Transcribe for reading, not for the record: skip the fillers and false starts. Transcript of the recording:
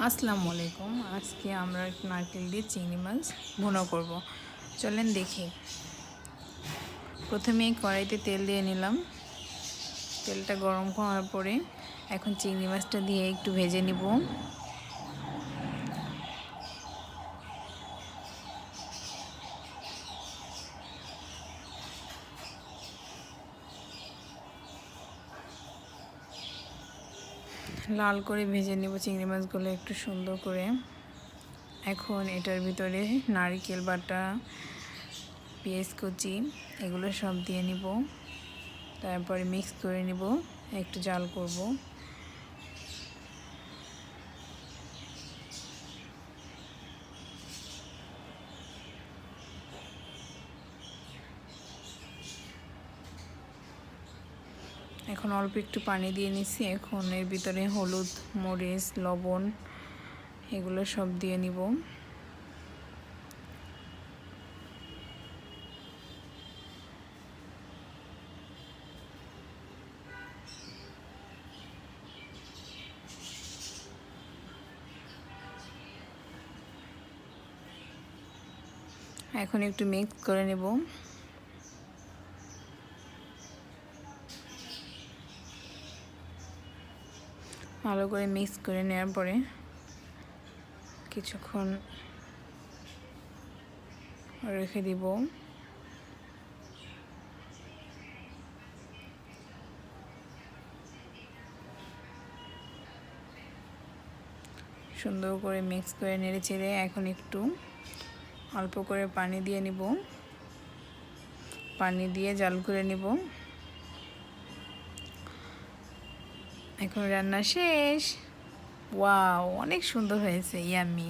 আসসালামু আলাইকুম। আজকে আমরা নারকেল দিয়ে চিংড়ি মাছ ভুনা করব। চলেন দেখি। প্রথমে কড়াইতে তেল দিয়ে নিলাম। তেলটা গরম হওয়ার পরে এখন চিংড়ি মাছটা দিয়ে একটু ভেজে নিব। লাল করে ভেজে নিব চিংড়ি মাছগুলো একটু সুন্দর করে। এখন এটার ভিতরে নারকেল বাটা, পেঁয়াজ কুচি এগুলো সব দিয়ে নিব। তারপরে মিক্স করে নিব, একটু জাল করব। এখন অল্প একটু পানি দিয়ে নিছি। এখন এর ভিতরে হলুদ, মরিচ, লবণ এগুলো সব দিয়ে নিব। এখন একটু মিক্স করে নেব। ভালো করে মিক্স করে নেওয়ার পরে কিছুক্ষণ রেখে দিব। সুন্দর করে মিক্স করে নেড়ে চেড়ে এখন একটু অল্প করে পানি দিয়ে নিব। পানি দিয়ে জাল করে নিব। এখন রান্না শেষ। ওয়াও, অনেক সুন্দর হয়েছে, ইয়াম্মি।